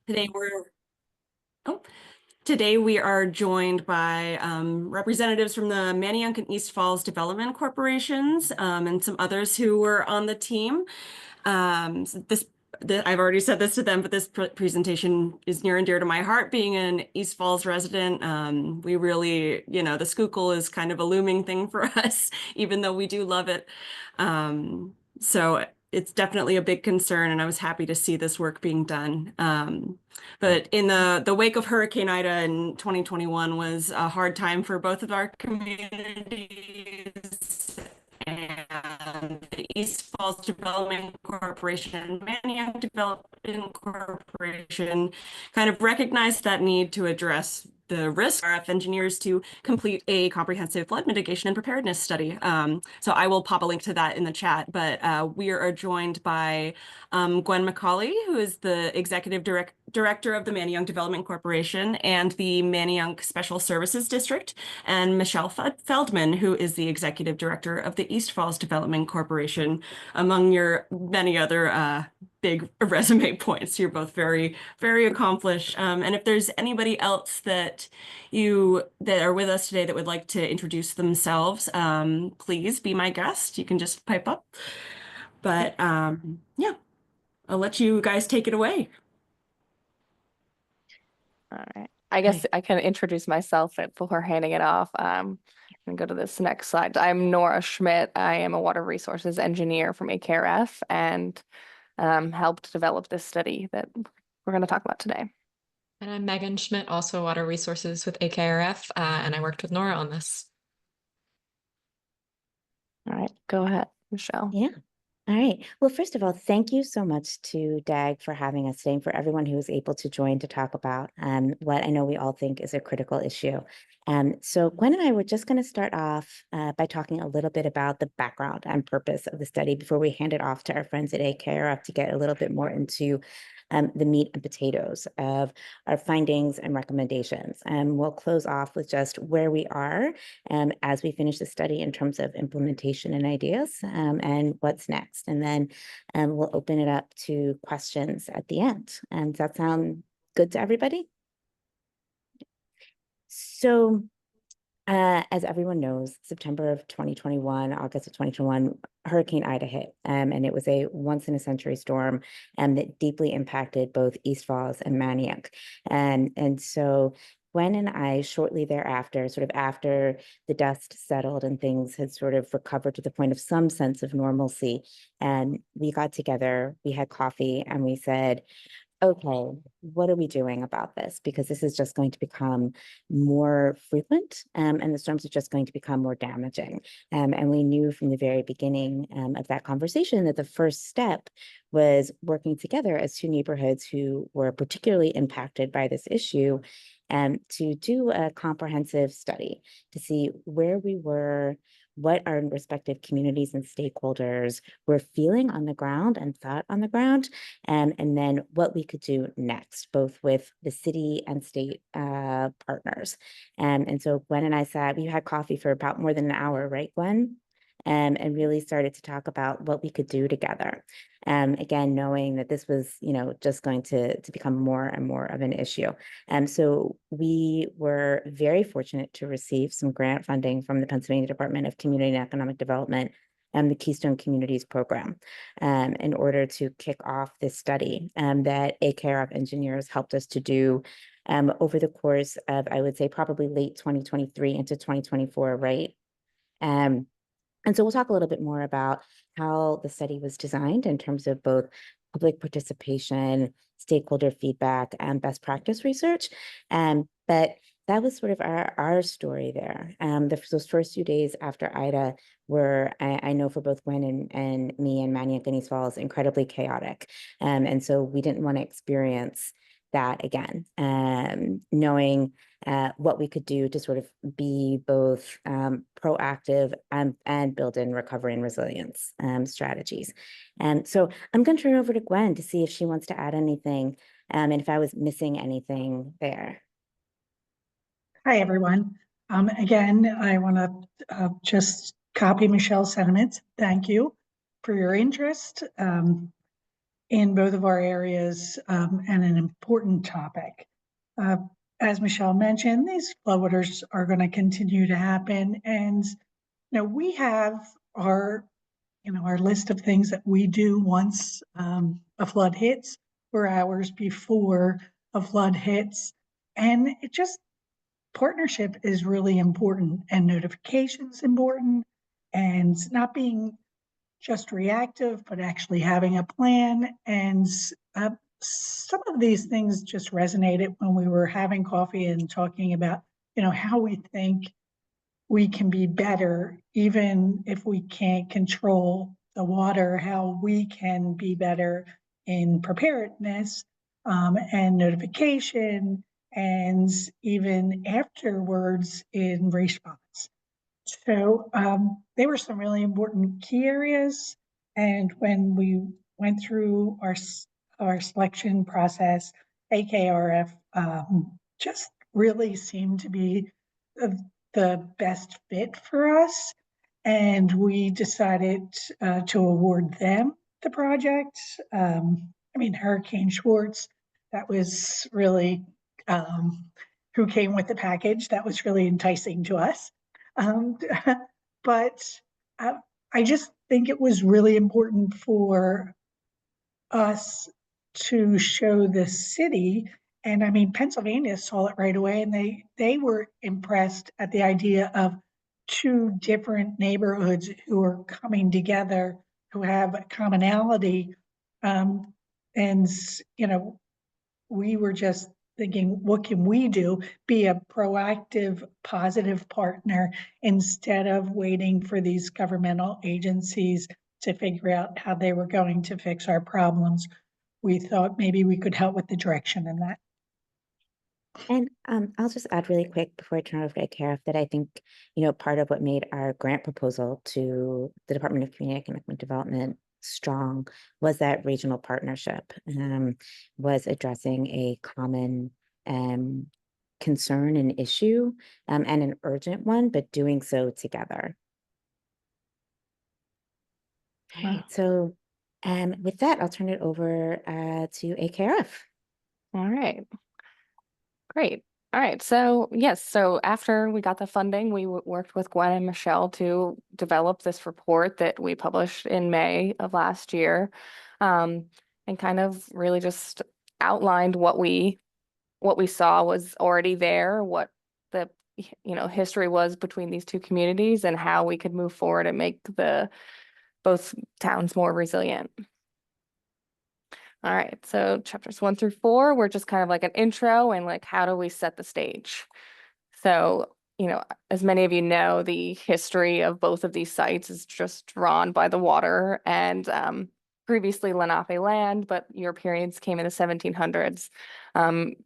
Today we're oh, Today we are joined by representatives from the Manayunk and East Falls Development Corporations and some others who were on the team. I've already said this to them, but this presentation is near and dear to my heart. Being an East Falls resident, we really, the Schuylkill is kind of a looming thing for us, even though we do love it. So it's definitely a big concern, and I was happy to see this work being done. But in the wake of Hurricane Ida in 2021 was a hard time for both of our communities. And the East Falls Development Corporation, Manayunk Development Corporation kind of recognized that need to address the risk. AKRF Engineers to complete a comprehensive flood mitigation and preparedness study. So I will pop a link to that in the chat, but we are joined by Gwen McCauley, who is the Executive Director of the Manayunk Development Corporation and the Manayunk Special Services District, and Michelle Feldman, who is the Executive Director of the East Falls Development Corporation, among your many other big resume points. You're both very, very accomplished. And if there's anybody else that are with us today that would like to introduce themselves, please be my guest. You can just pipe up. But yeah, I'll let you guys take it away. All right. I guess I can introduce myself before handing it off. And go to this next slide. I'm Nora Schmidt. I am a water resources engineer from AKRF and helped develop this study that we're going to talk about today. And I'm Megan Schmidt, also water resources with AKRF, and I worked with Nora on this. All right, go ahead, Michelle. Yeah. All right. Well, first of all, thank you so much to DAG for having us today and for everyone who was able to join to talk about what I know we all think is a critical issue. So Gwen and I were just going to start off by talking a little bit about the background and purpose of the study before we hand it off to our friends at AKRF to get a little bit more into the meat and potatoes of our findings and recommendations. And we'll close off with just where we are as we finish the study in terms of implementation and ideas and what's next. And then we'll open it up to questions at the end. Does that sound good to everybody? So as everyone knows, September of 2021, August of 2021, Hurricane Ida hit, and it was a once-in-a-century storm that deeply impacted both East Falls and Manayunk. And so Gwen and I, shortly thereafter, sort of after the dust settled and things had sort of recovered to the point of some sense of normalcy, and we got together, we had coffee, and we said, okay, what are we doing about this? Because this is just going to become more frequent and the storms are just going to become more damaging. And we knew from the very beginning of that conversation that the first step was working together as two neighborhoods who were particularly impacted by this issue to do a comprehensive study to see where we were, what our respective communities and stakeholders were feeling on the ground and thought on the ground, and then what we could do next, both with the city and state partners. And so Gwen and I sat, we had coffee for about more than an hour, right, Gwen? And really started to talk about what we could do together. Again, knowing that this was, just going to become more and more of an issue. So we were very fortunate to receive some grant funding from the Pennsylvania Department of Community and Economic Development and the Keystone Communities program in order to kick off this study that AKRF Engineers helped us to do over the course of, I would say, probably late 2023 into 2024, right? And so we'll talk a little bit more about how the study was designed in terms of both public participation, stakeholder feedback, and best practice research. But that was sort of our story there. Those first few days after Ida were, I know for both Gwen and me and Manayunk and East Falls, incredibly chaotic. And so we didn't want to experience that again, knowing what we could do to sort of be both proactive and build in recovery and resilience strategies. So I'm going to turn it over to Gwen to see if she wants to add anything and if I was missing anything there. Hi, everyone. Again, I want to just copy Michelle's sentiments. Thank you for your interest. in both of our areas, and an important topic. As Michelle mentioned, these floodwaters are going to continue to happen, and we have our our list of things that we do once a flood hits, or hours before a flood hits, and it just partnership is really important, and notification is important, and not being just reactive, but actually having a plan. And some of these things just resonated when we were having coffee and talking about, how we think we can be better, even if we can't control the water, how we can be better in preparedness, and notification, and even afterwards in response. So they were some really important key areas. And when we went through our selection process, AKRF just really seemed to be the best fit for us. And we decided to award them the project. Hurricane Schwartz, that was really who came with the package. That was really enticing to us. But I just think it was really important for us to show the city. And Pennsylvania saw it right away, and they were impressed at the idea of two different neighborhoods who are coming together, who have a commonality. And we were just thinking, what can we do? Be a proactive, positive partner instead of waiting for these governmental agencies to figure out how they were going to fix our problems. We thought maybe we could help with the direction in that. And I'll just add really quick before I turn it over to AKRF that I think, part of what made our grant proposal to the Department of Community and Economic Development strong was that regional partnership, was addressing a common concern and issue, and an urgent one, but doing so together. All right, so with that, I'll turn it over to AKRF. All right. Great. All right. So yes, so after we got the funding, we worked with Gwen and Michelle to develop this report that we published in May of last year, and kind of really just outlined what we saw was already there, what the history was between these two communities, and how we could move forward and make both towns more resilient. All right, so chapters 1 through 4 were just kind of like an intro and like, how do we set the stage? So, as many of you know, the history of both of these sites is just drawn by the water, and previously Lenape land, but Europeans came in the 1700s.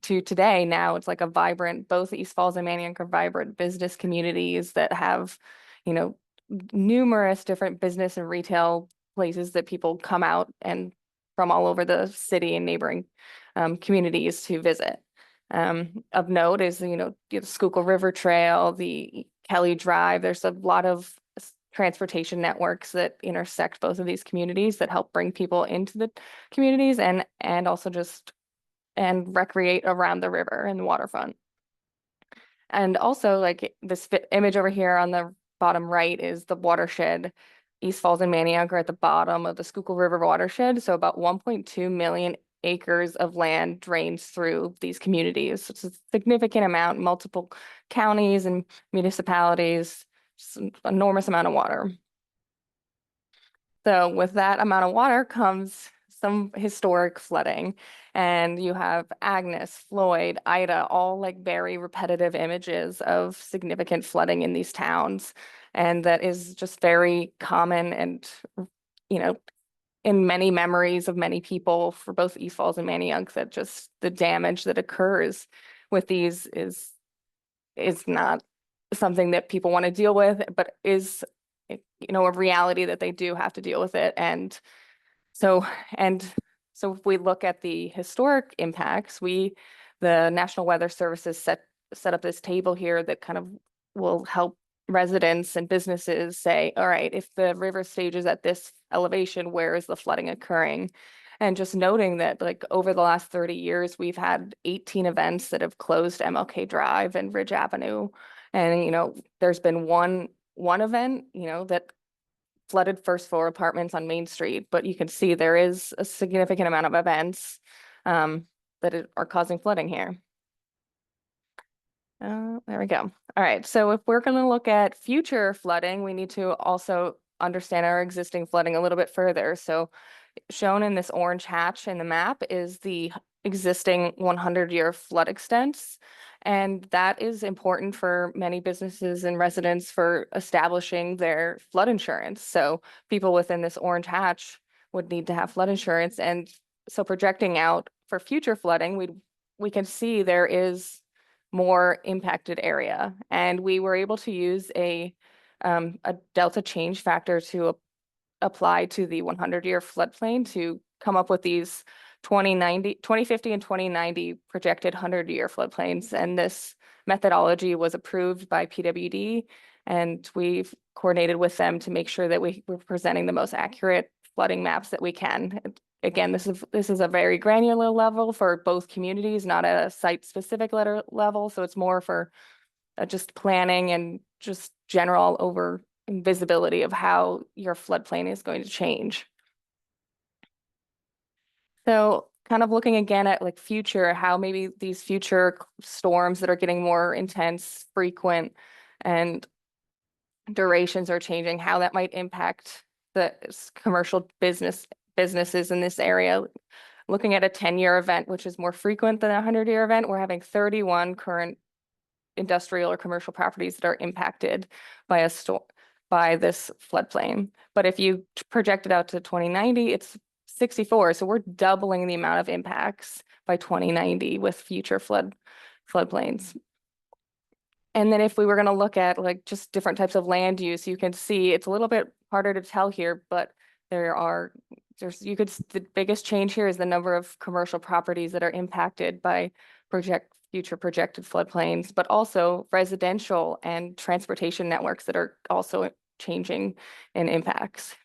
To today, now it's like a vibrant, both East Falls and Manayunk are vibrant business communities that have, numerous different business and retail places that people come out and from all over the city and neighboring communities to visit. Of note is, the Schuylkill River Trail, the Kelly Drive. There's a lot of transportation networks that intersect both of these communities that help bring people into the communities and also and recreate around the river and the waterfront. And also, like, this image over here on the bottom right is the watershed. East Falls and Manayunk are at the bottom of the Schuylkill River watershed. So about 1.2 million acres of land drains through these communities. So it's a significant amount, multiple counties and municipalities, just an enormous amount of water. So with that amount of water comes some historic flooding. And you have Agnes, Floyd, Ida, all like very repetitive images of significant flooding in these towns. And that is just very common and, in many memories of many people for both East Falls and Manayunk, that just the damage that occurs with these is not something that people want to deal with, but is, a reality that they do have to deal with it. And so if we look at the historic impacts, the National Weather Services set up this table here that kind of will help residents and businesses say, all right, if the river stage is at this elevation, where is the flooding occurring? And just noting that like over the last 30 years, we've had 18 events that have closed MLK Drive and Ridge Avenue. And, there's been one event, that flooded first floor apartments on Main Street, but you can see there is a significant amount of events that are causing flooding here. There we go. All right, so if we're going to look at future flooding, we need to also understand our existing flooding a little bit further. So shown in this orange hatch in the map is the existing 100-year flood extents. And that is important for many businesses and residents for establishing their flood insurance. So people within this orange hatch would need to have flood insurance. And so projecting out for future flooding, we can see there is more impacted area. And we were able to use a delta change factor to apply to the 100-year floodplain to come up with these 2050 and 2090 projected 100-year floodplains. And this methodology was approved by PWD, and we've coordinated with them to make sure that we're presenting the most accurate flooding maps that we can. Again, this is a very granular level for both communities, not at a site-specific level. So it's more for just planning and just general over visibility of how your floodplain is going to change. So kind of looking again at like future, how maybe these future storms that are getting more intense, frequent, and durations are changing, how that might impact the commercial businesses in this area. Looking at a 10-year event, which is more frequent than a 100-year event, we're having 31 current industrial or commercial properties that are impacted by by this floodplain. But if you project it out to 2090, it's 64. So we're doubling the amount of impacts by 2090 with future floodplains. And then if we were going to look at like just different types of land use, you can see it's a little bit harder to tell here, but the biggest change here is the number of commercial properties that are impacted by future projected floodplains, but also residential and transportation networks that are also changing in impacts.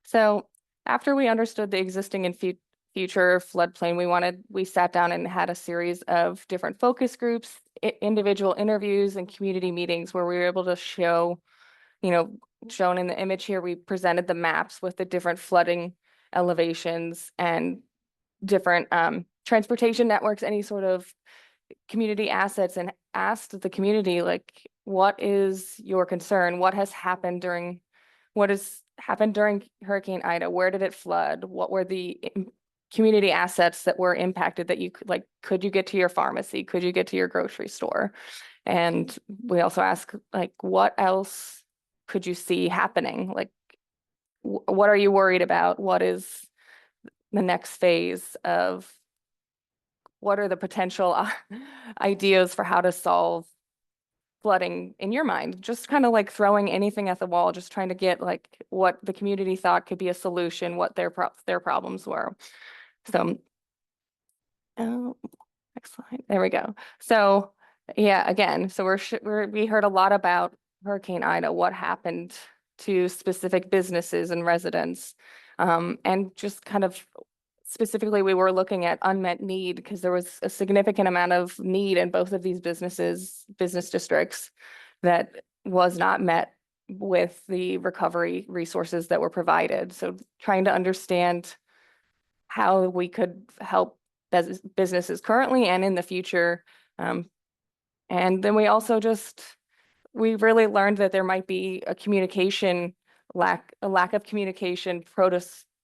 So after we understood the existing and future floodplain, we sat down and had a series of different focus groups, individual interviews, and community meetings where we were able to show, shown in the image here, we presented the maps with the different flooding elevations and different transportation networks, any sort of community assets, and asked the community, like, what is your concern? What has happened during Hurricane Ida? Where did it flood? What were the community assets that were impacted that you could you get to your pharmacy? Could you get to your grocery store? And we also ask, like, what else could you see happening? Like, what are you worried about? What is the next phase of what are the potential ideas for how to solve flooding in your mind? Just kind of like throwing anything at the wall, just trying to get like what the community thought could be a solution, what their problems were. So, next slide. There we go. So yeah, again, so we heard a lot about Hurricane Ida, what happened to specific businesses and residents, and just kind of specifically, we were looking at unmet need because there was a significant amount of need in both of these business districts that was not met with the recovery resources that were provided. So trying to understand how we could help businesses currently and in the future. And then we also we really learned that there might be a lack of communication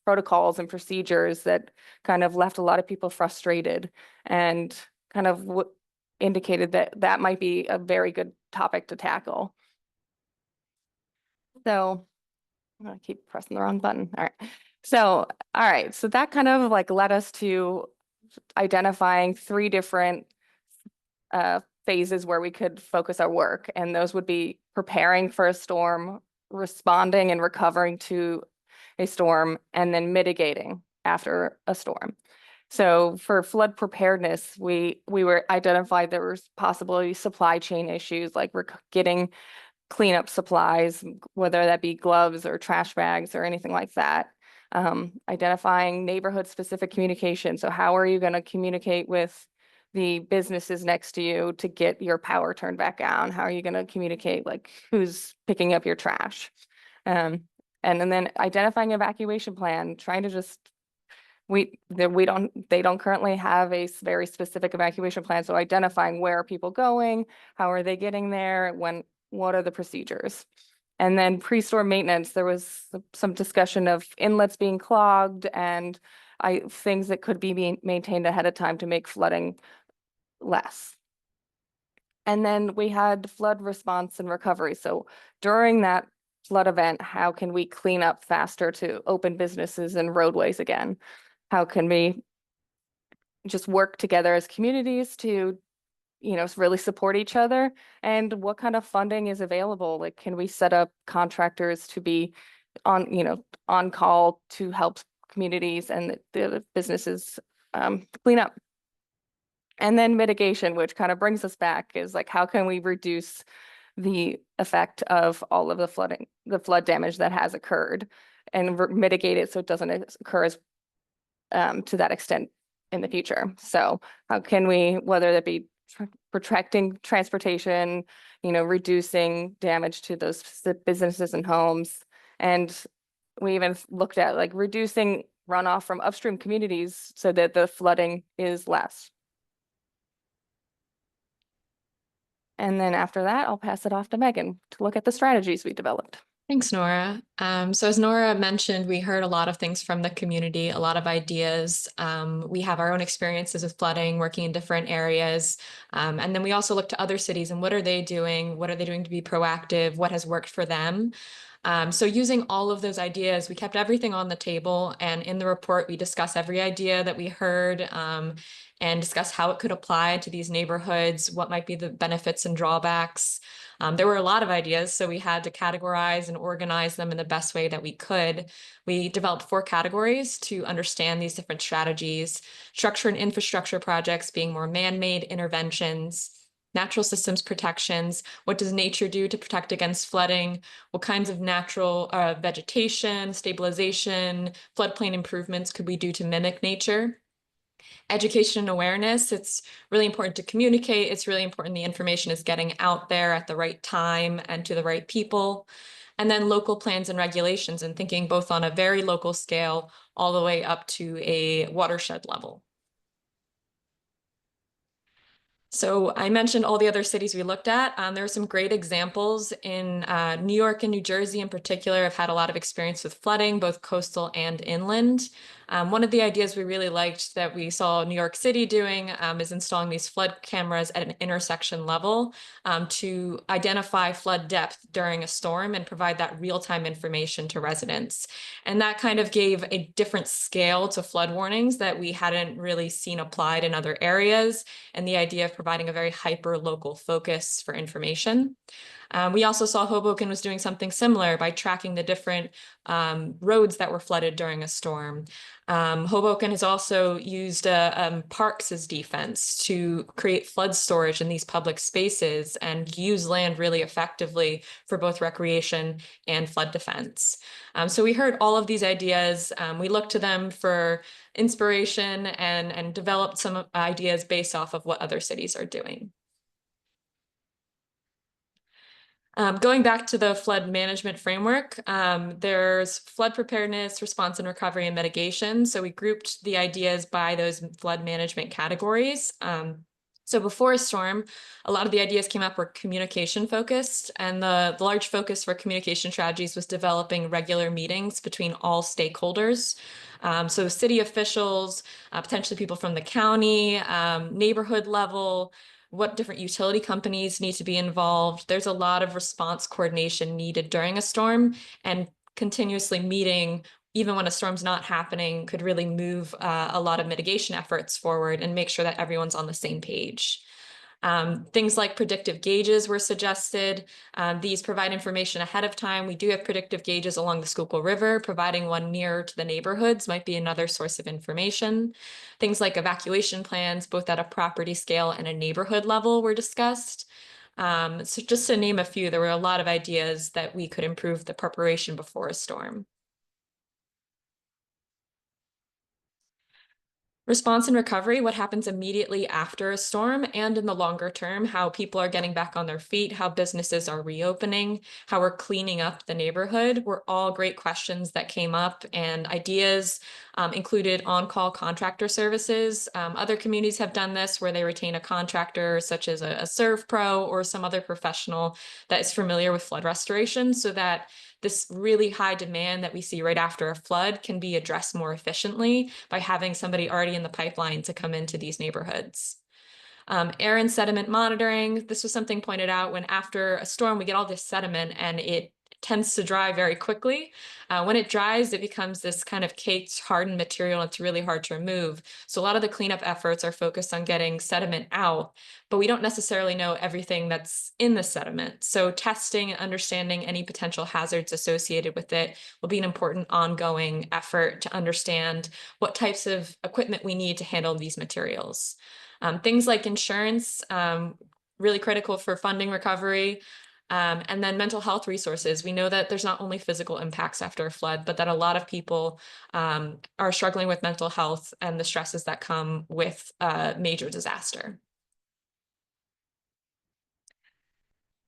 protocols and procedures that kind of left a lot of people frustrated, and kind of indicated that might be a very good topic to tackle. So I'm gonna keep pressing the wrong button. All right. So that kind of like led us to identifying 3 different phases where we could focus our work. And those would be preparing for a storm, responding and recovering to a storm, and then mitigating after a storm. So for flood preparedness, we were identified there was possibly supply chain issues, like we're getting cleanup supplies, whether that be gloves or trash bags or anything like that. Identifying neighborhood-specific communication. So how are you going to communicate with the businesses next to you to get your power turned back on? How are you going to communicate, like, who's picking up your trash? And then identifying evacuation plan, trying to just they don't currently have a very specific evacuation plan. So identifying where are people going, how are they getting there, what are the procedures? And then pre-storm maintenance, there was some discussion of inlets being clogged and things that could be maintained ahead of time to make flooding less. And then we had flood response and recovery. So during that flood event, how can we clean up faster to open businesses and roadways again? How can we just work together as communities to, really support each other? And what kind of funding is available? Like, can we set up contractors to be on call to help communities and the businesses clean up? And then mitigation, which kind of brings us back, is like, how can we reduce the effect of all of the flood damage that has occurred and mitigate it so it doesn't occur as to that extent in the future? So how can we, whether that be protecting transportation, reducing damage to those businesses and homes. And we even looked at like reducing runoff from upstream communities so that the flooding is less. And then after that, I'll pass it off to Megan to look at the strategies we developed. Thanks, Nora. So as Nora mentioned, we heard a lot of things from the community, a lot of ideas. We have our own experiences with flooding, working in different areas. And then we also look to other cities and what are they doing? What are they doing to be proactive? What has worked for them? So using all of those ideas, we kept everything on the table, and in the report, we discuss every idea that we heard and discuss how it could apply to these neighborhoods, what might be the benefits and drawbacks. There were a lot of ideas, so we had to categorize and organize them in the best way that we could. We developed 4 categories to understand these different strategies: structure and infrastructure projects being more man-made interventions, natural systems protections. What does nature do to protect against flooding? What kinds of natural vegetation, stabilization, floodplain improvements could we do to mimic nature? Education and awareness. It's really important to communicate. It's really important the information is getting out there at the right time and to the right people. And then local plans and regulations, and thinking both on a very local scale all the way up to a watershed level. So I mentioned all the other cities we looked at. There are some great examples in New York and New Jersey in particular have had a lot of experience with flooding, both coastal and inland. One of the ideas we really liked that we saw New York City doing is installing these flood cameras at an intersection level to identify flood depth during a storm and provide that real-time information to residents. And that kind of gave a different scale to flood warnings that we hadn't really seen applied in other areas, and the idea of providing a very hyper-local focus for information. We also saw Hoboken was doing something similar by tracking the different roads that were flooded during a storm. Hoboken has also used parks as defense to create flood storage in these public spaces and use land really effectively for both recreation and flood defense. So we heard all of these ideas. We looked to them for inspiration and developed some ideas based off of what other cities are doing. Going back to the flood management framework, there's flood preparedness, response and recovery, and mitigation. So we grouped the ideas by those flood management categories. So before a storm, a lot of the ideas came up were communication focused, and the large focus for communication strategies was developing regular meetings between all stakeholders. So city officials, potentially people from the county, neighborhood level, what different utility companies need to be involved. There's a lot of response coordination needed during a storm, and continuously meeting, even when a storm's not happening, could really move a lot of mitigation efforts forward and make sure that everyone's on the same page. Things like predictive gages were suggested. These provide information ahead of time. We do have predictive gages along the Schuylkill River. Providing one nearer to the neighborhoods might be another source of information. Things like evacuation plans, both at a property scale and a neighborhood level, were discussed. So just to name a few, there were a lot of ideas that we could improve the preparation before a storm. Response and recovery, what happens immediately after a storm, and in the longer term, how people are getting back on their feet, how businesses are reopening, how we're cleaning up the neighborhood, were all great questions that came up, and ideas included on-call contractor services. Other communities have done this where they retain a contractor such as a serve pro or some other professional that is familiar with flood restoration, so that this really high demand that we see right after a flood can be addressed more efficiently by having somebody already in the pipeline to come into these neighborhoods. Air and sediment monitoring. This was something pointed out when after a storm, we get all this sediment and it tends to dry very quickly. When it dries, it becomes this kind of caked, hardened material. And it's really hard to remove. So a lot of the cleanup efforts are focused on getting sediment out, but we don't necessarily know everything that's in the sediment. So testing and understanding any potential hazards associated with it will be an important ongoing effort to understand what types of equipment we need to handle these materials. Things like insurance, really critical for funding recovery. And then mental health resources. We know that there's not only physical impacts after a flood, but that a lot of people are struggling with mental health and the stresses that come with a major disaster.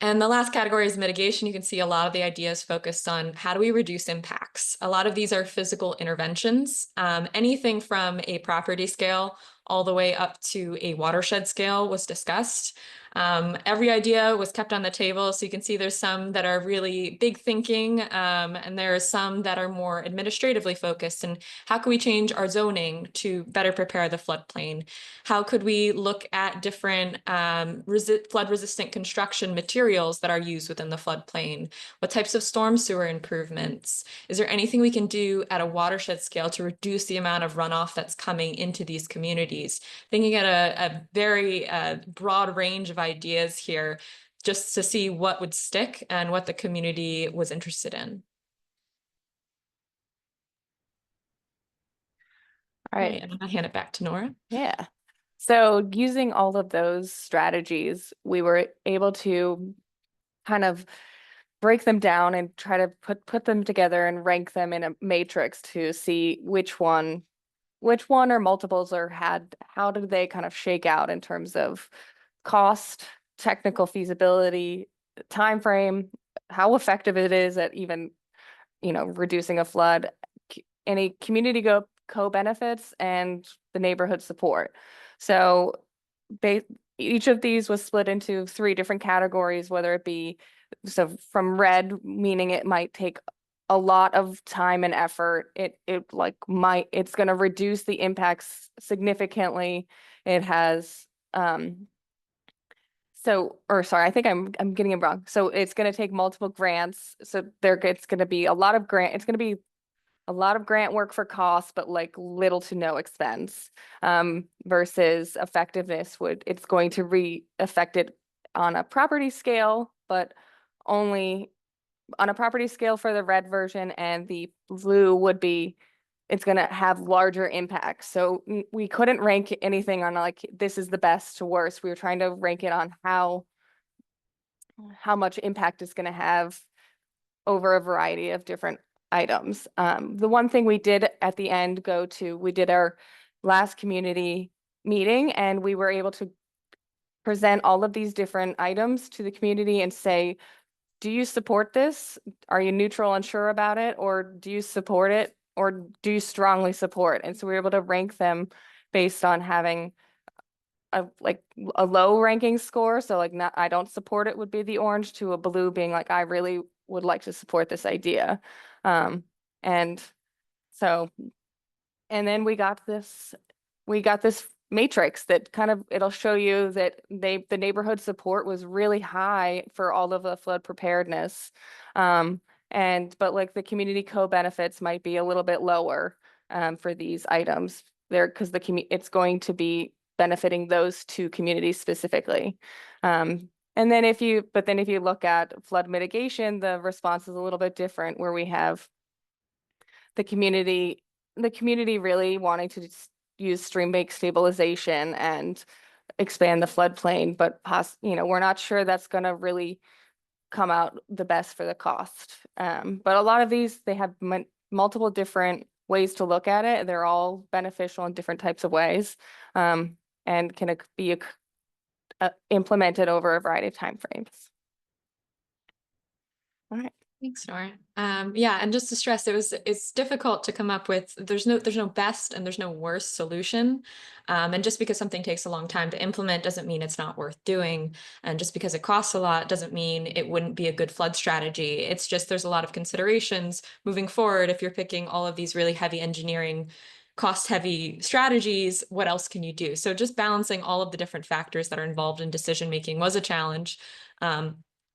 And the last category is mitigation. You can see a lot of the ideas focused on how do we reduce impacts. A lot of these are physical interventions, anything from a property scale all the way up to a watershed scale was discussed. Every idea was kept on the table. So you can see there's some that are really big thinking, and there are some that are more administratively focused. And how can we change our zoning to better prepare the floodplain? How could we look at different flood-resistant construction materials that are used within the floodplain? What types of storm sewer improvements? Is there anything we can do at a watershed scale to reduce the amount of runoff that's coming into these communities? Thinking at a very broad range of ideas here, just to see what would stick and what the community was interested in. All right. And I'll hand it back to Nora. Yeah. So using all of those strategies, we were able to kind of break them down and try to put them together and rank them in a matrix to see which one or multiples or how did they kind of shake out in terms of cost, technical feasibility, time frame, how effective it is at even, reducing a flood, any community co-benefits, and the neighborhood support. So each of these was split into 3 different categories, whether it be, so from red, meaning it might take a lot of time and effort. It's going to reduce the impacts significantly. It has, I think I'm getting it wrong. So it's going to take multiple grants. So it's going to be a lot of grant work for cost, but like little to no expense, versus effectiveness it's going to affect it on a property scale, but only on a property scale for the red version, and the blue it's going to have larger impacts. So we couldn't rank anything on like, this is the best to worst. We were trying to rank it on how much impact it's going to have over a variety of different items. The one thing we did at the end we did our last community meeting, and we were able to present all of these different items to the community and say, do you support this? Are you neutral and sure about it? Or do you support it? Or do you strongly support? And so we were able to rank them based on having a low ranking score. So like, not, I don't support it would be the orange, to a blue being like, I really would like to support this idea. And then we got this matrix that kind of, it'll show you that the neighborhood support was really high for all of the flood preparedness. But like the community co-benefits might be a little bit lower for these items there, because it's going to be benefiting those 2 communities specifically. And then if you look at flood mitigation, the response is a little bit different, where we have the community really wanting to use stream bank stabilization and expand the floodplain, but we're not sure that's going to really come out the best for the cost. But a lot of these, they have multiple different ways to look at it. They're all beneficial in different types of ways, and can be implemented over a variety of timeframes. All right. Thanks, Nora. Yeah, and just to stress, it's difficult to come up with, there's no best and there's no worst solution. And just because something takes a long time to implement doesn't mean it's not worth doing. And just because it costs a lot doesn't mean it wouldn't be a good flood strategy. It's just there's a lot of considerations moving forward. If you're picking all of these really heavy engineering, cost-heavy strategies, what else can you do? So just balancing all of the different factors that are involved in decision-making was a challenge.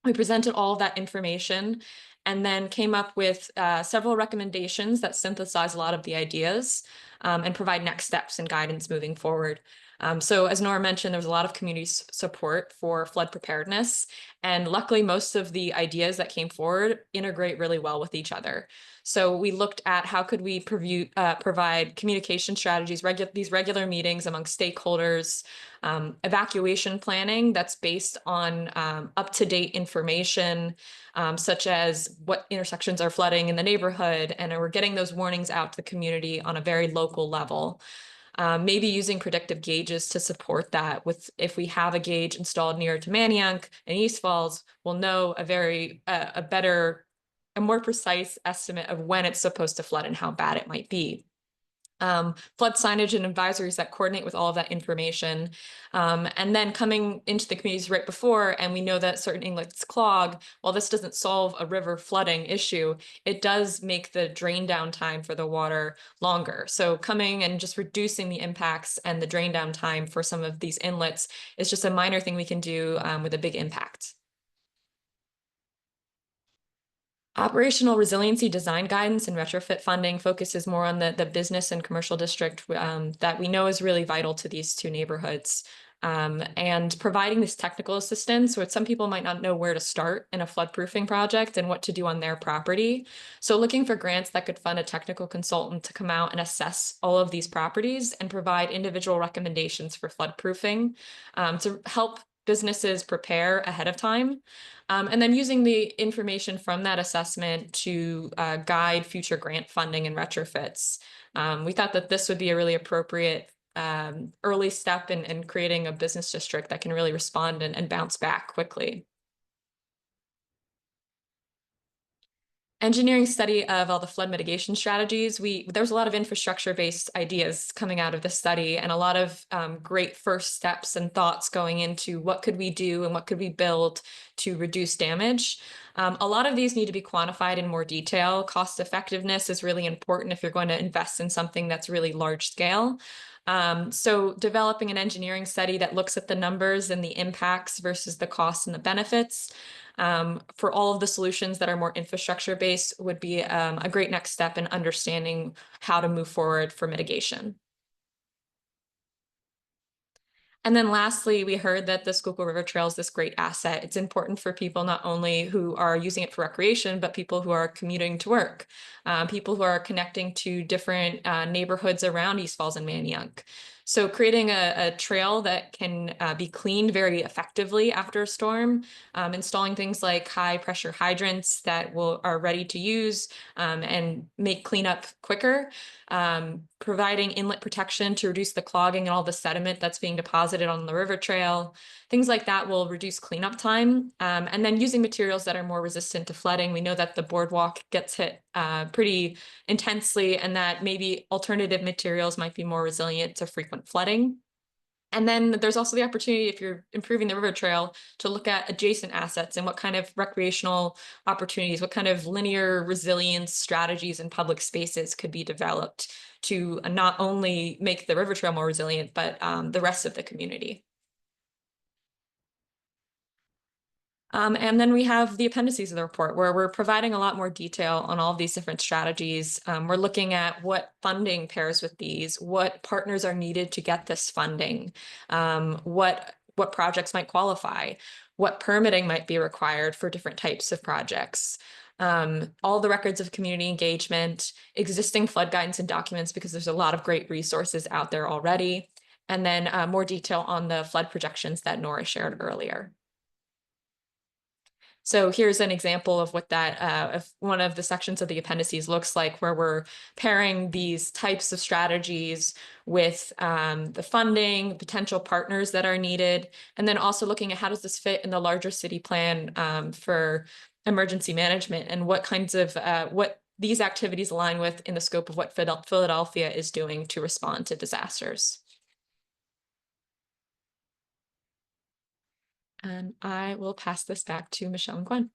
We presented all of that information and then came up with several recommendations that synthesize a lot of the ideas and provide next steps and guidance moving forward. So as Nora mentioned, there's a lot of community support for flood preparedness. And luckily, most of the ideas that came forward integrate really well with each other. So we looked at how could we provide communication strategies, these regular meetings among stakeholders, evacuation planning that's based on up-to-date information, such as what intersections are flooding in the neighborhood, and we're getting those warnings out to the community on a very local level. Maybe using predictive gauges to support that. If we have a gauge installed near to Manayunk and East Falls, we'll know a more precise estimate of when it's supposed to flood and how bad it might be. Flood signage and advisories that coordinate with all of that information. And then coming into the communities right before, and we know that certain inlets clog. While this doesn't solve a river flooding issue, it does make the drain down time for the water longer. So coming and just reducing the impacts and the drain down time for some of these inlets is just a minor thing we can do with a big impact. Operational resiliency design guidance and retrofit funding focuses more on the business and commercial district that we know is really vital to these two neighborhoods. And providing this technical assistance, where some people might not know where to start in a floodproofing project and what to do on their property. So looking for grants that could fund a technical consultant to come out and assess all of these properties and provide individual recommendations for floodproofing to help businesses prepare ahead of time. And then using the information from that assessment to guide future grant funding and retrofits. We thought that this would be a really appropriate early step in creating a business district that can really respond and bounce back quickly. Engineering study of all the flood mitigation strategies. There was a lot of infrastructure-based ideas coming out of the study and a lot of great first steps and thoughts going into what could we do and what could we build to reduce damage. A lot of these need to be quantified in more detail. Cost effectiveness is really important if you're going to invest in something that's really large scale. So developing an engineering study that looks at the numbers and the impacts versus the costs and the benefits for all of the solutions that are more infrastructure based would be a great next step in understanding how to move forward for mitigation. And then lastly, we heard that the Schuylkill River Trail is this great asset. It's important for people not only who are using it for recreation, but people who are commuting to work, people who are connecting to different neighborhoods around East Falls and Manayunk. So creating a trail that can be cleaned very effectively after a storm, installing things like high pressure hydrants that are ready to use and make cleanup quicker, providing inlet protection to reduce the clogging and all the sediment that's being deposited on the river trail. Things like that will reduce cleanup time. And then using materials that are more resistant to flooding. We know that the boardwalk gets hit pretty intensely and that maybe alternative materials might be more resilient to frequent flooding. And then there's also the opportunity, if you're improving the river trail, to look at adjacent assets and what kind of recreational opportunities, what kind of linear resilience strategies and public spaces could be developed to not only make the river trail more resilient, but the rest of the community. And then we have the appendices of the report where we're providing a lot more detail on all of these different strategies. We're looking at what funding pairs with these, what partners are needed to get this funding, what projects might qualify, what permitting might be required for different types of projects. All the records of community engagement, existing flood guidance and documents, because there's a lot of great resources out there already. And then more detail on the flood projections that Nora shared earlier. So here's an example of what that, if one of the sections of the appendices looks like, where we're pairing these types of strategies with the funding, potential partners that are needed, and then also looking at how does this fit in the larger city plan for emergency management, and what kinds of, what these activities align with in the scope of what Philadelphia is doing to respond to disasters. And I will pass this back to Michelle and Gwen.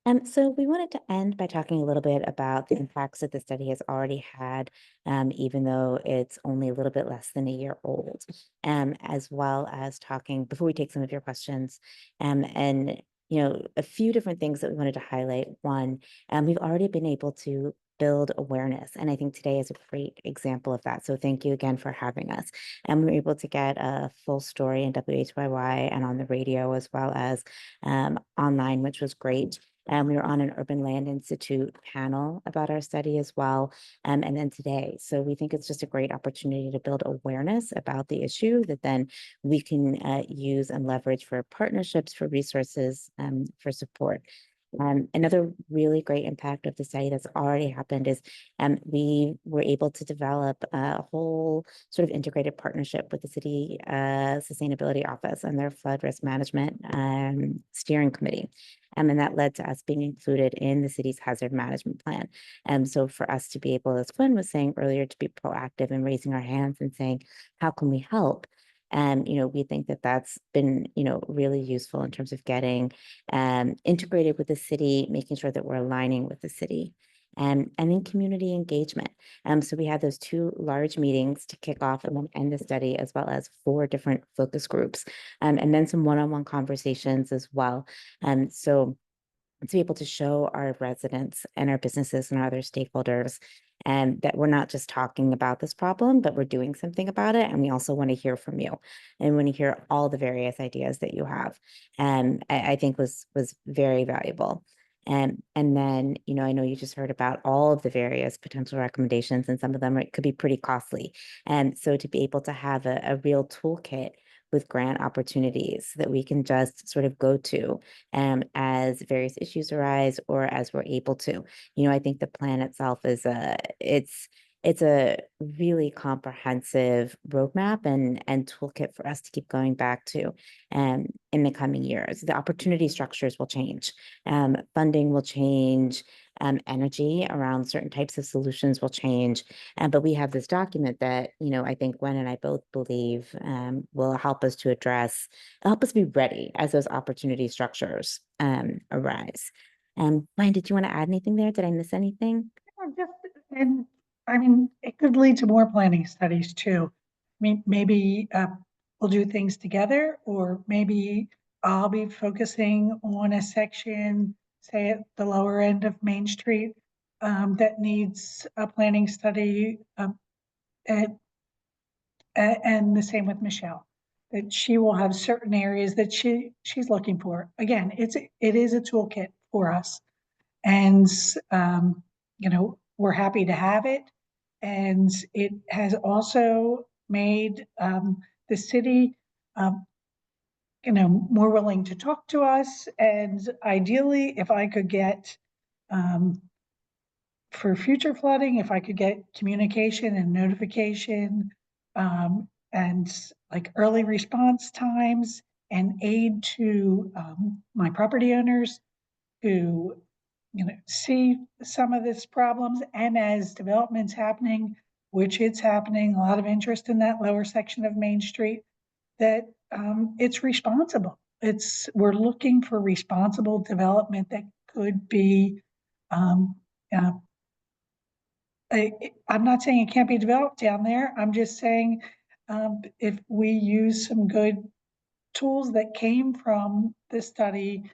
Thanks. So we wanted to end by talking a little bit about the impacts that the study has already had, even though it's only a little bit less than a year old, as well as talking, before we take some of your questions, and a few different things that we wanted to highlight. One, we've already been able to build awareness, and I think today is a great example of that. So thank you again for having us. And we were able to get a full story in WHYY and on the radio, as well as online, which was great. We were on an Urban Land Institute panel about our study as well, and then today. So we think it's just a great opportunity to build awareness about the issue that then we can use and leverage for partnerships, for resources, for support. Another really great impact of the study that's already happened is we were able to develop a whole sort of integrated partnership with the city sustainability office and their flood risk management steering committee. And that led to us being included in the city's hazard management plan. So for us to be able, as Gwen was saying earlier, to be proactive and raising our hands and saying, how can we help? And, we think that that's been, really useful in terms of getting integrated with the city, making sure that we're aligning with the city. And then community engagement. So we had those 2 large meetings to kick off and then end the study, as well as 4 different focus groups, and then some one-on-one conversations as well. So to be able to show our residents and our businesses and our other stakeholders and that we're not just talking about this problem, but we're doing something about it. And we also want to hear from you and want to hear all the various ideas that you have. And I think was very valuable. And then, I know you just heard about all of the various potential recommendations, and some of them could be pretty costly. And so to be able to have a real toolkit with grant opportunities that we can just sort of go to as various issues arise or as we're able to. I think the plan itself is it's a really comprehensive roadmap and toolkit for us to keep going back to in the coming years. The opportunity structures will change, funding will change, energy around certain types of solutions will change. But we have this document that, I think Gwen and I both believe will help us to help us be ready as those opportunity structures arise. Gwen, did you want to add anything there? Did I miss anything? And I mean, it could lead to more planning studies too. I mean, maybe we'll do things together, or maybe I'll be focusing on a section, say at the lower end of Main Street, that needs a planning study, and the same with Michelle, that she will have certain areas that she's looking for. Again, it is a toolkit for us, and we're happy to have it. And it has also made the city, more willing to talk to us. And ideally, if I could get, for future flooding, if I could get communication and notification, and like early response times and aid to my property owners who see some of this problems, and as development's happening, which it's happening, a lot of interest in that lower section of Main Street, that it's responsible. We're looking for responsible development that could be, I'm not saying it can't be developed down there. I'm just saying if we use some good tools that came from this study,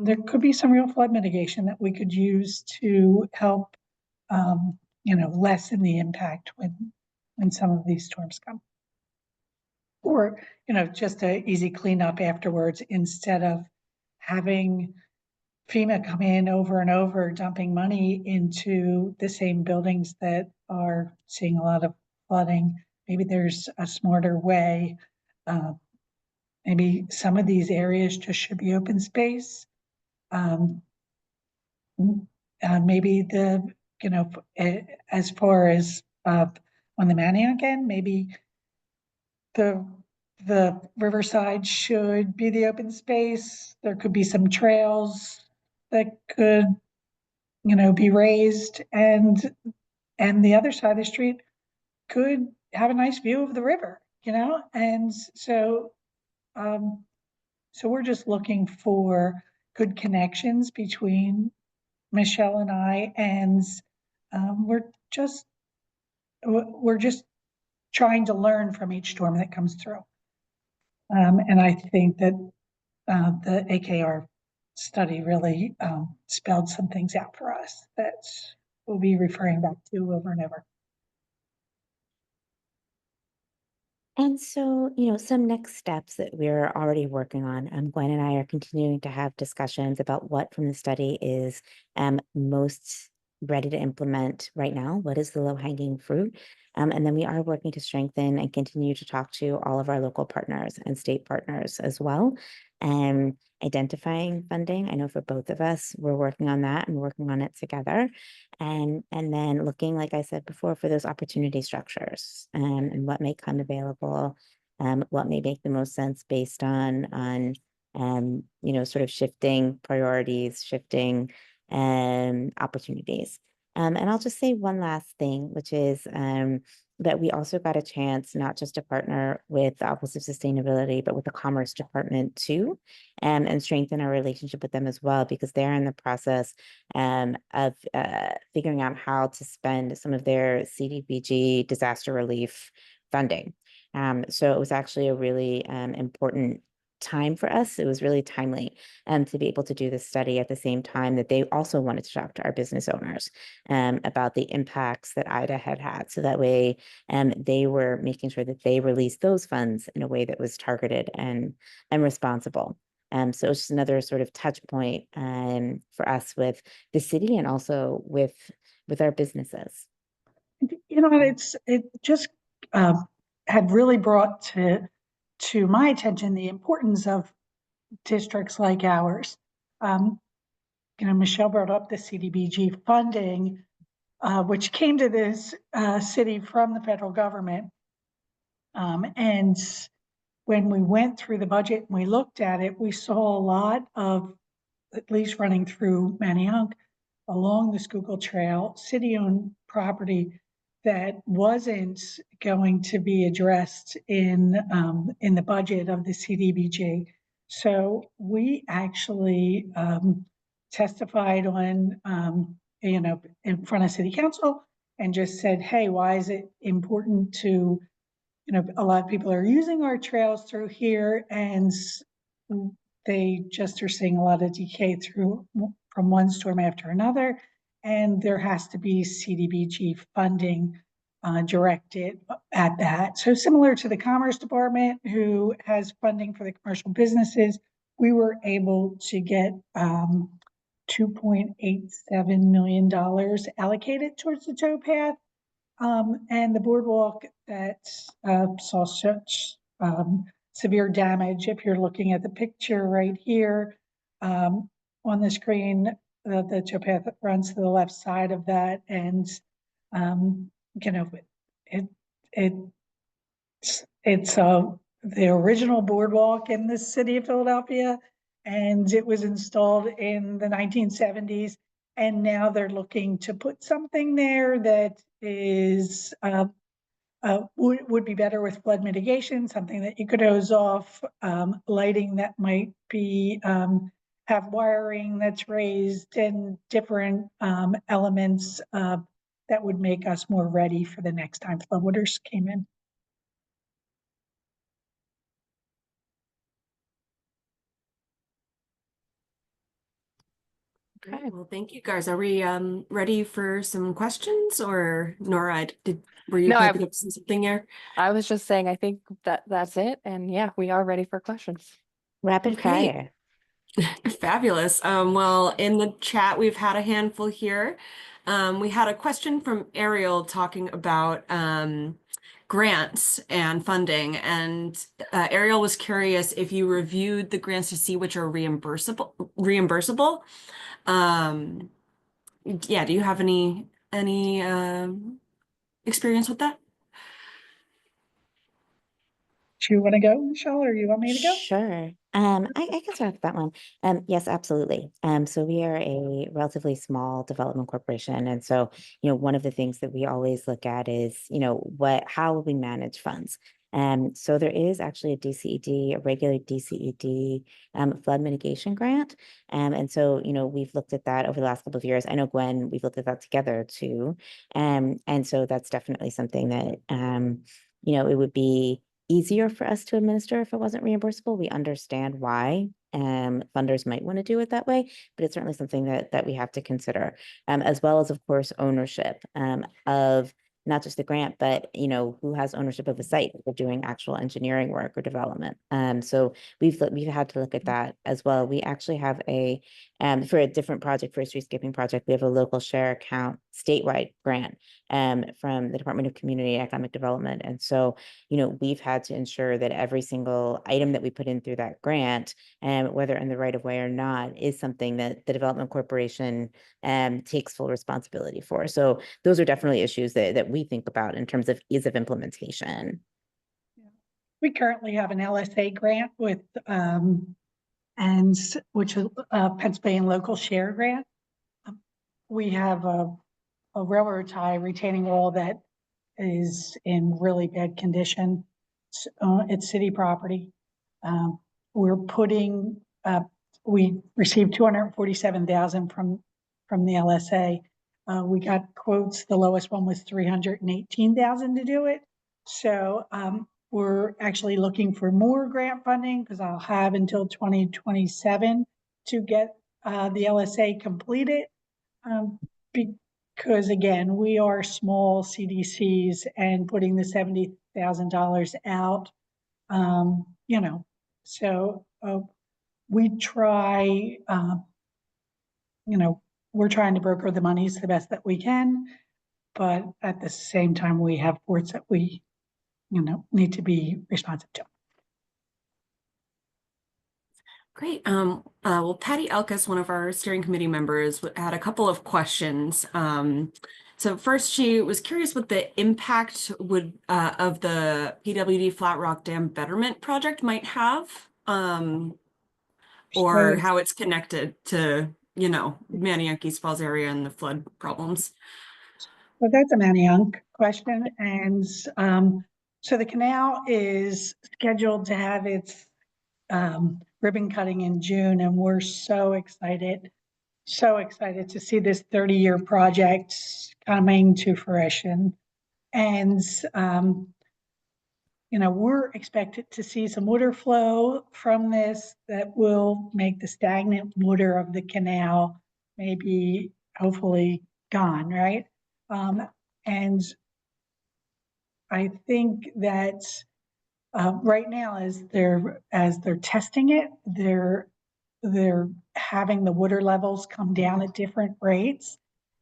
there could be some real flood mitigation that we could use to help, lessen the impact when some of these storms come. Or, just an easy cleanup afterwards, instead of having FEMA come in over and over, dumping money into the same buildings that are seeing a lot of flooding. Maybe there's a smarter way maybe some of these areas just should be open space. Maybe as far as on the Manayunk end, maybe the riverside should be the open space. There could be some trails that could, be raised, and the other side of the street could have a nice view of the river, and so we're just looking for good connections between Michelle and I, and we're just trying to learn from each storm that comes through. And I think that the AKR study really spelled some things out for us that we'll be referring back to over and over. And so, some next steps that we're already working on, Gwen and I are continuing to have discussions about what from the study is most ready to implement right now. What is the low-hanging fruit? And then we are working to strengthen and continue to talk to all of our local partners and state partners as well. And identifying funding. I know for both of us, we're working on that and working on it together. And then looking, like I said before, for those opportunity structures and what may come available, what may make the most sense based on sort of shifting priorities, shifting opportunities. And I'll just say one last thing, which is that we also got a chance not just to partner with the Office of Sustainability, but with the Commerce Department too, and strengthen our relationship with them as well, because they're in the process of figuring out how to spend some of their CDBG disaster relief funding. So it was actually a really important time for us. It was really timely to be able to do this study at the same time that they also wanted to talk to our business owners about the impacts that Ida had. So that way they were making sure that they released those funds in a way that was targeted and responsible. So it's just another sort of touch point for us with the city and also with our businesses. It just had really brought to my attention the importance of districts like ours. Michelle brought up the CDBG funding, which came to this city from the federal government. And when we went through the budget and we looked at it, we saw a lot of, at least running through Manayunk, along the Schuylkill Trail, city-owned property that wasn't going to be addressed in the budget of the CDBG. So we actually testified on, in front of City Council and just said, hey, why is it important to, a lot of people are using our trails through here, and they just are seeing a lot of decay from one storm after another. And there has to be CDBG funding directed at that. So similar to the Commerce Department, who has funding for the commercial businesses, we were able to get $2.87 million allocated towards the towpath. And the boardwalk that saw such severe damage. If you're looking at the picture right here on the screen, the towpath runs to the left side of that, and it's the original boardwalk in the city of Philadelphia, and it was installed in the 1970s. And now they're looking to put something there that is would be better with flood mitigation, something that you could hose off, lighting that might be have wiring that's raised, and different elements that would make us more ready for the next time floodwaters came in. Great. Well, thank you guys. Are we ready for some questions, or Nora, were you typing up something here? I was just saying, I think that's it. And yeah, we are ready for questions. Rapid fire. Fabulous. Well, in the chat, we've had a handful here. We had a question from Ariel talking about grants and funding, and Ariel was curious if you reviewed the grants to see which are reimbursable. Yeah, do you have any experience with that? Do you want to go, Michelle, or you want me to go? Sure. I can start with that one. Yes, absolutely. So we are a relatively small development corporation. And so, one of the things that we always look at is, how will we manage funds? So there is actually a DCED, a regular DCED, flood mitigation grant. And so, we've looked at that over the last couple of years. I know, Gwen, we've looked at that together too. And so that's definitely something that, it would be easier for us to administer if it wasn't reimbursable. We understand why funders might want to do it that way, but it's certainly something that we have to consider, as well as, of course, ownership of not just the grant, but who has ownership of a site if they're doing actual engineering work or development. So we've had to look at that as well. We actually have for a different project, for a streetscaping project, we have a local share account statewide grant from the Department of Community and Economic Development. And so, we've had to ensure that every single item that we put in through that grant, whether in the right of way or not, is something that the Development Corporation takes full responsibility for. So those are definitely issues that we think about in terms of ease of implementation. We currently have an LSA grant with, which is a Pennsylvania Local Share Grant. We have a railroad tie retaining wall that is in really bad condition. It's city property. We're putting, we received 247,000 from the LSA. We got quotes. The lowest one was 318,000 to do it. So we're actually looking for more grant funding because I'll have until 2027 to get the LSA completed. Because again, we are small CDCs and putting the $70,000 out, so we try, we're trying to broker the monies the best that we can, but at the same time, we have ports that we, need to be responsive to. Great. Well, Patty Elkus, one of our steering committee members, had a couple of questions. So first, she was curious what the impact would of the PWD Flat Rock Dam Betterment Project might have, or how it's connected to, Manayunk East Falls area and the flood problems. Well, that's a Manayunk question. And so the canal is scheduled to have its ribbon cutting in June, and we're so excited to see this 30-year project coming to fruition. And we're expected to see some water flow from this that will make the stagnant water of the canal maybe hopefully gone, right? And I think that right now, as they're testing it, they're having the water levels come down at different rates,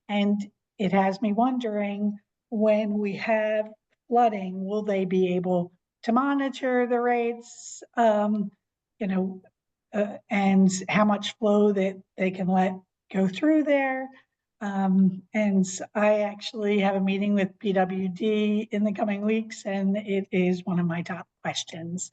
and it has me wondering, when we have flooding, will they be able to monitor the rates, and how much flow that they can let go through there. And I actually have a meeting with PWD in the coming weeks, and it is one of my top questions.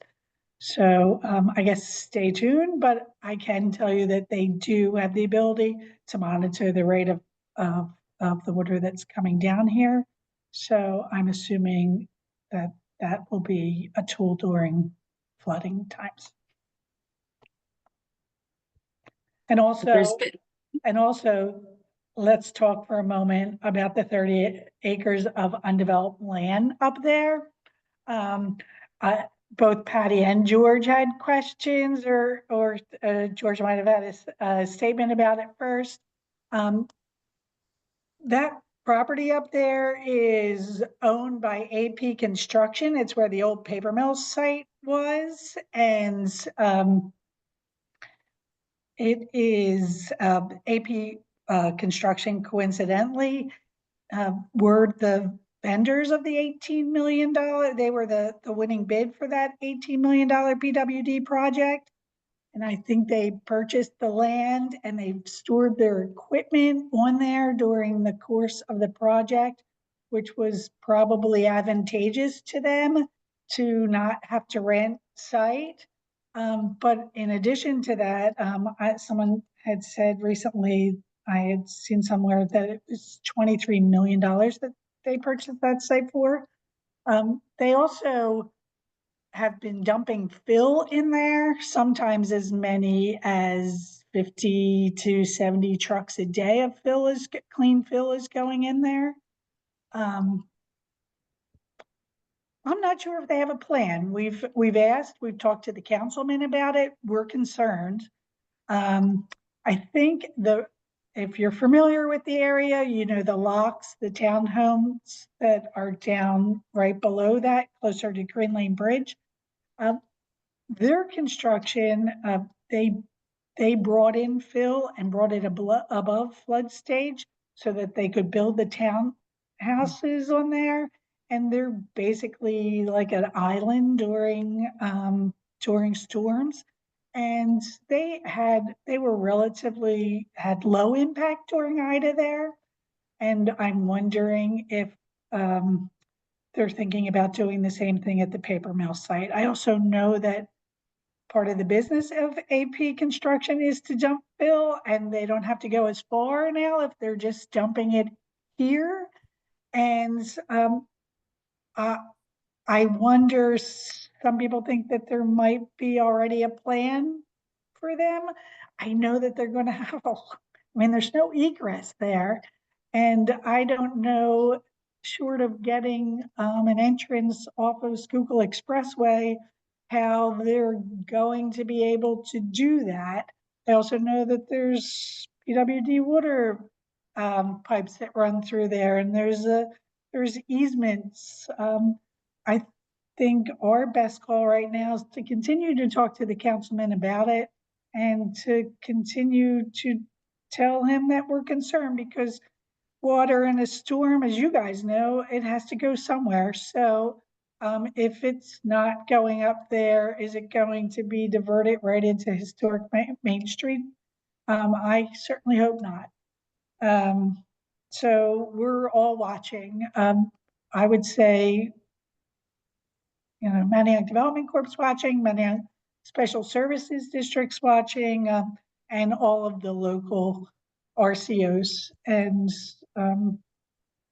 So I guess stay tuned, but I can tell you that they do have the ability to monitor the rate of the water that's coming down here. So I'm assuming that that will be a tool during flooding times. And also, let's talk for a moment about the 30 acres of undeveloped land up there. Both Patty and George had questions, or George might have had a statement about it first. That property up there is owned by AP Construction. It's where the old paper mill site was, and it is AP Construction, coincidentally, were the vendors of the $18 million. They were the winning bid for that $18 million PWD project. And I think they purchased the land and they stored their equipment on there during the course of the project, which was probably advantageous to them to not have to rent site. But in addition to that, someone had said recently, I had seen somewhere that it was $23 million that they purchased that site for. They also have been dumping fill in there, sometimes as many as 50 to 70 trucks a day of clean fill is going in there. I'm not sure if they have a plan. We've talked to the councilman about it. We're concerned. I think if you're familiar with the area, you know, the locks, the townhomes that are down right below that, closer to Green Lane Bridge. Their construction, they brought in fill and brought it above flood stage so that they could build the townhouses on there. And they're basically like an island during storms. And they were relatively had low impact during Ida there. And I'm wondering if they're thinking about doing the same thing at the paper mill site. I also know that part of the business of AP construction is to dump fill, and they don't have to go as far now if they're just dumping it here. And I wonder, some people think that there might be already a plan for them. I know that they're going to have there's no egress there. And I don't know, short of getting an entrance off of Schuylkill Expressway, how they're going to be able to do that. I also know that there's PWD water pipes that run through there, and there's easements. I think our best call right now is to continue to talk to the councilman about it and to continue to tell him that we're concerned, because water in a storm, as you guys know, it has to go somewhere. So if it's not going up there, is it going to be diverted right into historic Main Street? I certainly hope not. So we're all watching. I would say, you know, Manayunk Development Corp's watching, Manayunk Special Services District's watching, and all of the local RCOs. And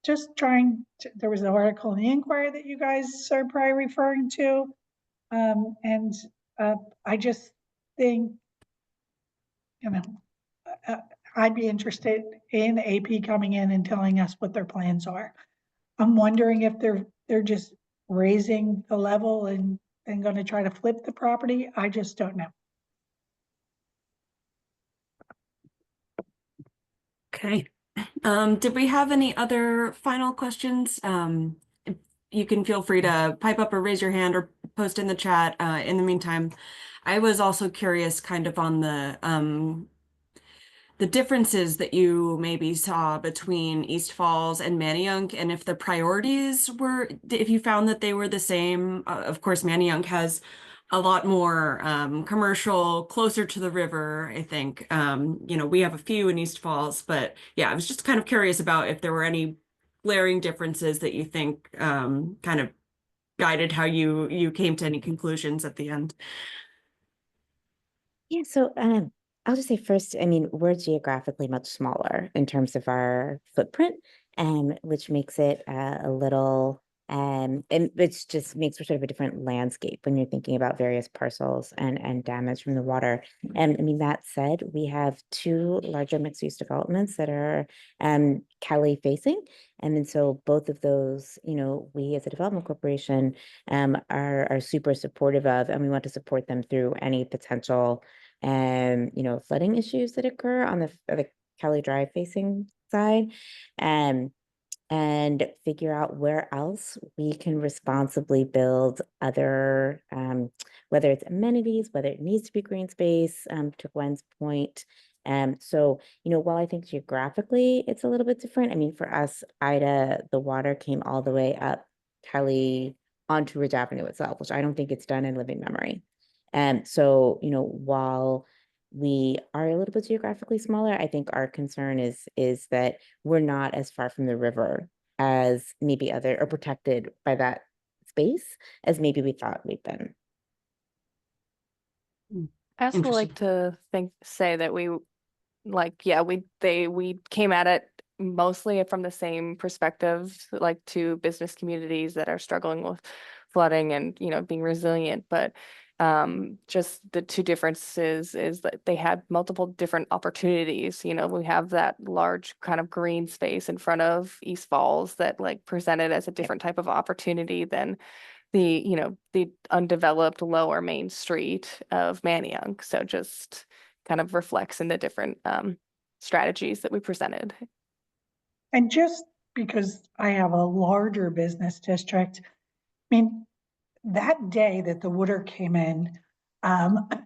just trying to, there was an article in the Inquirer that you guys are probably referring to. And I just think, you know, I'd be interested in AP coming in and telling us what their plans are. I'm wondering if they're just raising the level and going to try to flip the property. I just don't know. Okay. Did we have any other final questions? You can feel free to pipe up or raise your hand or post in the chat. In the meantime, I was also curious kind of on the differences that you maybe saw between East Falls and Manayunk, and if the priorities were, if you found that they were the same. Of course, Manayunk has a lot more commercial, closer to the river, I think. You know, we have a few in East Falls, but yeah, I was just kind of curious about if there were any glaring differences that you think kind of guided how you came to any conclusions at the end. Yeah, so I'll just say first, I mean, we're geographically much smaller in terms of our footprint, which makes it a little, and which just makes for sort of a different landscape when you're thinking about various parcels and damage from the water. And I mean, that said, we have two larger mixed-use developments that are Cali facing. And so both of those, you know, we as a development corporation are super supportive of, and we want to support them through any potential you know, flooding issues that occur on the Cali Drive facing side, and figure out where else we can responsibly build other, whether it's amenities, whether it needs to be green space, to Gwen's point, So, while I think geographically it's a little bit different, I mean, for us, Ida, the water came all the way up Kelly onto Ridge Avenue itself, which I don't think it's done in living memory. And so, while we are a little bit geographically smaller, I think our concern is that we're not as far from the river as maybe other, or protected by that space as maybe we thought we'd been. I also like to say that we we came at it mostly from the same perspective, like to business communities that are struggling with flooding and, being resilient. But just the two differences is that they had multiple different opportunities. We have that large kind of green space in front of East Falls that like presented as a different type of opportunity than the undeveloped lower Main Street of Manayunk. So just kind of reflects in the different strategies that we presented. And just because I have a larger business district, I mean, that day that the water came in,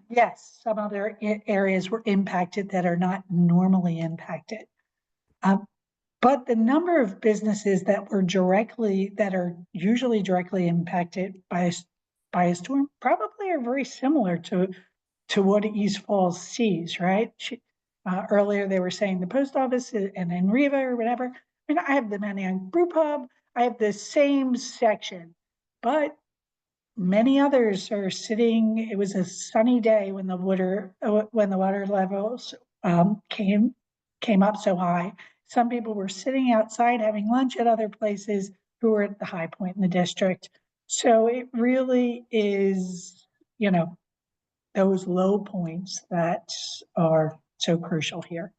yes, some other areas were impacted that are not normally impacted. But the number of businesses that are usually directly impacted by a storm probably are very similar to what East Falls sees, right? Earlier they were saying the post office and in Riva or whatever. I mean, I have the Manayunk Brew Pub, I have the same section, but many others are sitting. It was a sunny day when the water levels came up so high. Some people were sitting outside having lunch at other places who were at the high point in the district. So it really is, those low points that are so crucial here.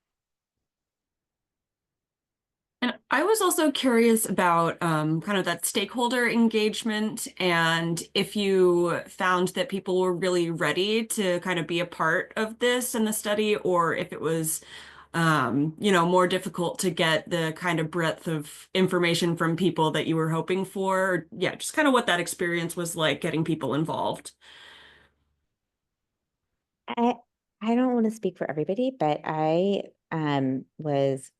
And I was also curious about kind of that stakeholder engagement, and if you found that people were really ready to kind of be a part of this in the study, or if it was, more difficult to get the kind of breadth of information from people that you were hoping for. Yeah, just kind of what that experience was like getting people involved. I don't want to speak for everybody, but I was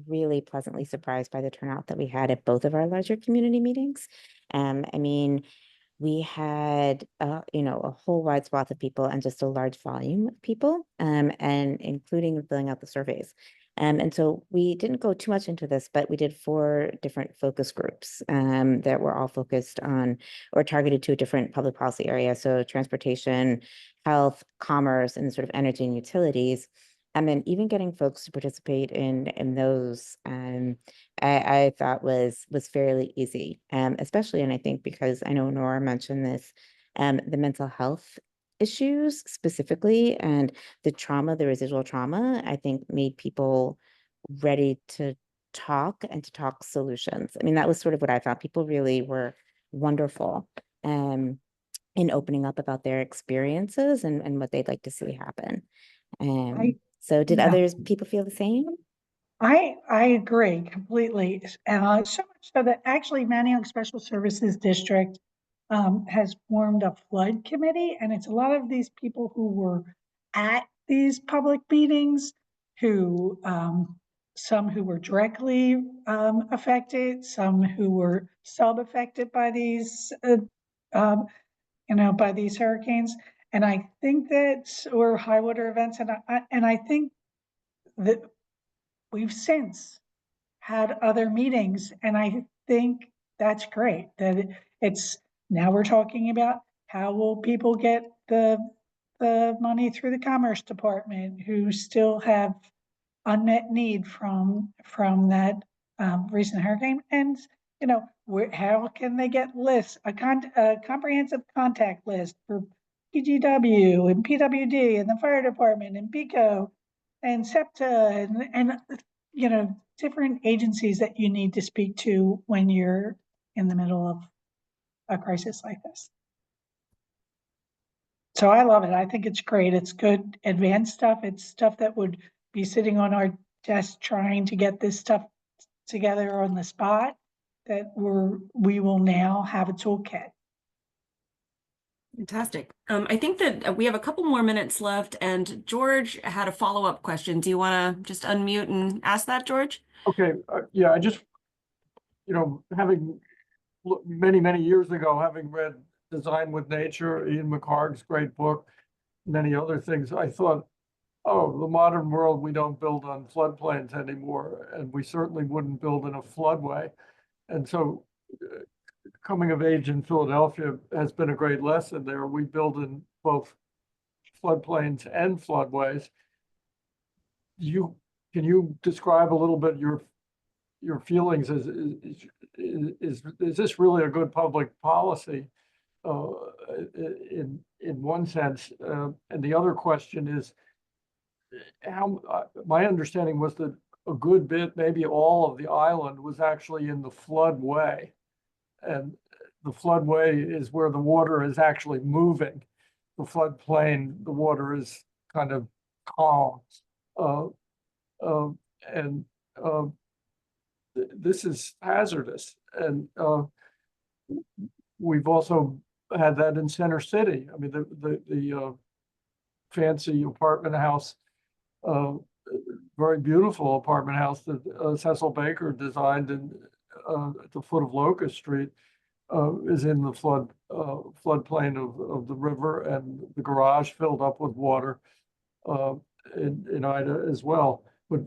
really pleasantly surprised by the turnout that we had at both of our larger community meetings. I mean, we had a whole wide swath of people and just a large volume of people, and including filling out the surveys. And so we didn't go too much into this, but we did 4 different focus groups that were all focused on or targeted to a different public policy area. So transportation, health, commerce, and sort of energy and utilities. And then even getting folks to participate in those, I thought was fairly easy, especially, and I think because I know Nora mentioned this, the mental health issues specifically and the trauma, the residual trauma, I think made people ready to talk and to talk solutions. I mean, that was sort of what I thought. People really were wonderful in opening up about their experiences and what they'd like to see happen. So did others people feel the same? I agree completely. So much so that actually Manayunk Special Services District has formed a flood committee, and it's a lot of these people who were at these public meetings, who some who were directly affected, some who were sub-affected by these by these hurricanes. And I think that, or high water events, and I think that we've since had other meetings, and I think that's great that it's now we're talking about how will people get the money through the Commerce Department who still have unmet need from that recent hurricane, and how can they get lists, a comprehensive contact list for PGW and PWD and the fire department and PICO and SEPTA and different agencies that you need to speak to when you're in the middle of a crisis like this. So I love it. I think it's great. It's good advanced stuff. It's stuff that would be sitting on our desk trying to get this stuff together on the spot, that we will now have a toolkit. Fantastic. I think that we have a couple more minutes left, and George had a follow-up question. Do you want to just unmute and ask that, George? Okay, yeah, I just, having many, many years ago, having read Design with Nature, Ian McHarg's great book, many other things, I thought, oh, the modern world, we don't build on floodplains anymore, and we certainly wouldn't build in a floodway. And so coming of age in Philadelphia has been a great lesson there. We build in both floodplains and floodways. Can you describe a little bit your feelings? Is this really a good public policy in one sense? And the other question is, how my understanding was that a good bit, maybe all of the island was actually in the floodway, and the floodway is where the water is actually moving. The floodplain, the water is kind of calm, and this is hazardous. And we've also had that in Center City. I mean, the fancy apartment house, very beautiful apartment house that Cecil Baker designed at the foot of Locust Street, is in the floodplain of the river, and the garage filled up with water in Ida as well. But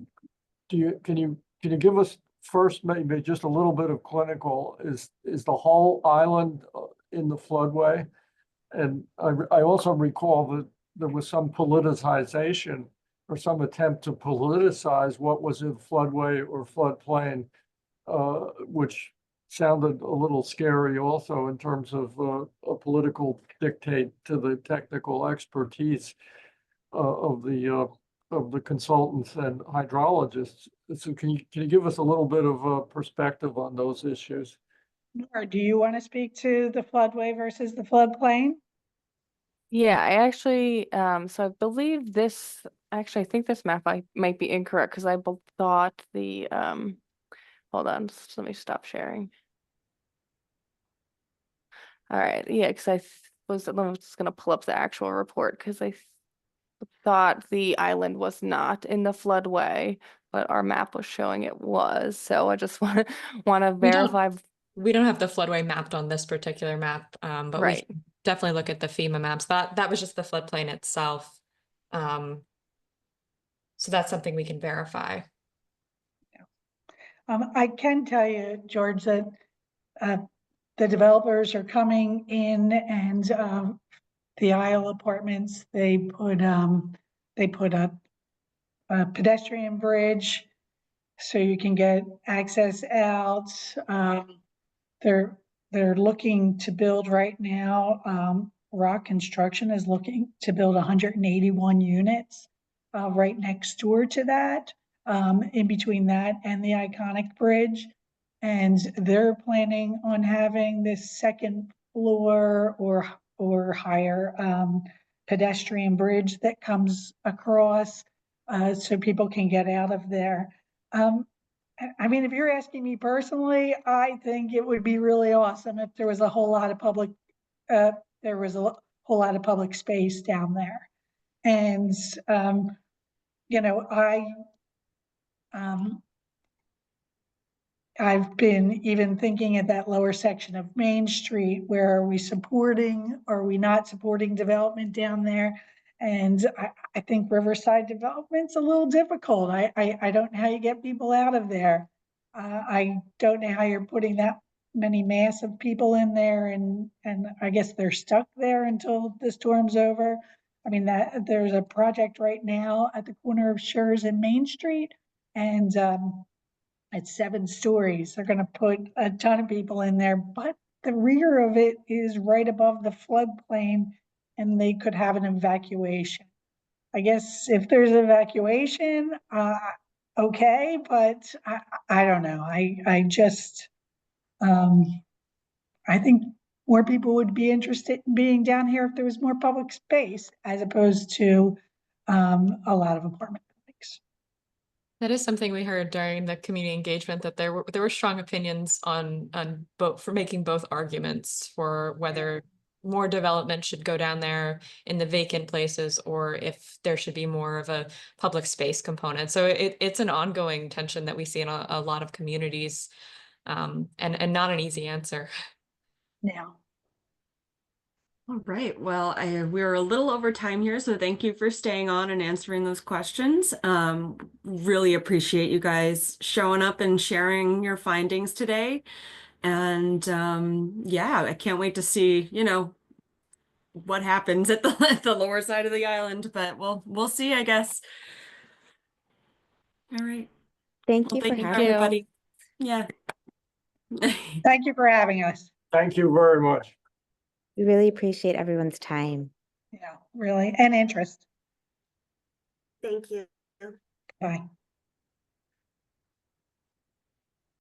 can you give us first maybe just a little bit of clinical? Is the whole island in the floodway? And I also recall that there was some politicization or some attempt to politicize what was in floodway or floodplain, which sounded a little scary also in terms of a political dictate to the technical expertise of the consultants and hydrologists. So can you give us a little bit of perspective on those issues? Or do you want to speak to the floodway versus the floodplain? Yeah, I actually, so I believe this, actually, I think this map might be incorrect because thought the, hold on, just let me stop sharing. All right, yeah, because I was just gonna pull up the actual report because I thought the island was not in the floodway, but our map was showing it was. So I just want to verify. We don't have the floodway mapped on this particular map, but we should definitely look at the FEMA maps. That was just the floodplain itself. So that's something we can verify. I can tell you, George, that the developers are coming in, and the Isle Apartments, they put up a pedestrian bridge so you can get access out. They're looking to build right now. Rock Construction is looking to build 181 units right next door to that, in between that and the iconic bridge. And they're planning on having this second floor or higher pedestrian bridge that comes across so people can get out of there. I mean, if you're asking me personally, I think it would be really awesome if there was a whole lot of public space down there. And I've been even thinking at that lower section of Main Street, where are we supporting, are we not supporting development down there? And I think Riverside development's a little difficult. I don't know how you get people out of there. I don't know how you're putting that many massive people in there, and I guess they're stuck there until the storm's over. I mean, that there's a project right now at the corner of Schurz and Main Street, and it's 7 stories. They're going to put a ton of people in there, but the rear of it is right above the floodplain, and they could have an evacuation. I guess if there's an evacuation, okay, but I don't know. I just, I think more people would be interested in being down here if there was more public space, as opposed to a lot of apartment buildings. That is something we heard during the community engagement, that there were strong opinions on both, for making both arguments for whether more development should go down there in the vacant places, or if there should be more of a public space component. So it's an ongoing tension that we see in a lot of communities, and not an easy answer. Now, All right. Well, we're a little over time here, so thank you for staying on and answering those questions. Really appreciate you guys showing up and sharing your findings today. And yeah, I can't wait to see, what happens at the lower side of the island, but we'll see, I guess. All right. Thank Well, you for thank you, having us. everybody. Yeah. thank you for having us. Thank you very much. We really appreciate everyone's time. Yeah, really, and interest. Thank you. Bye.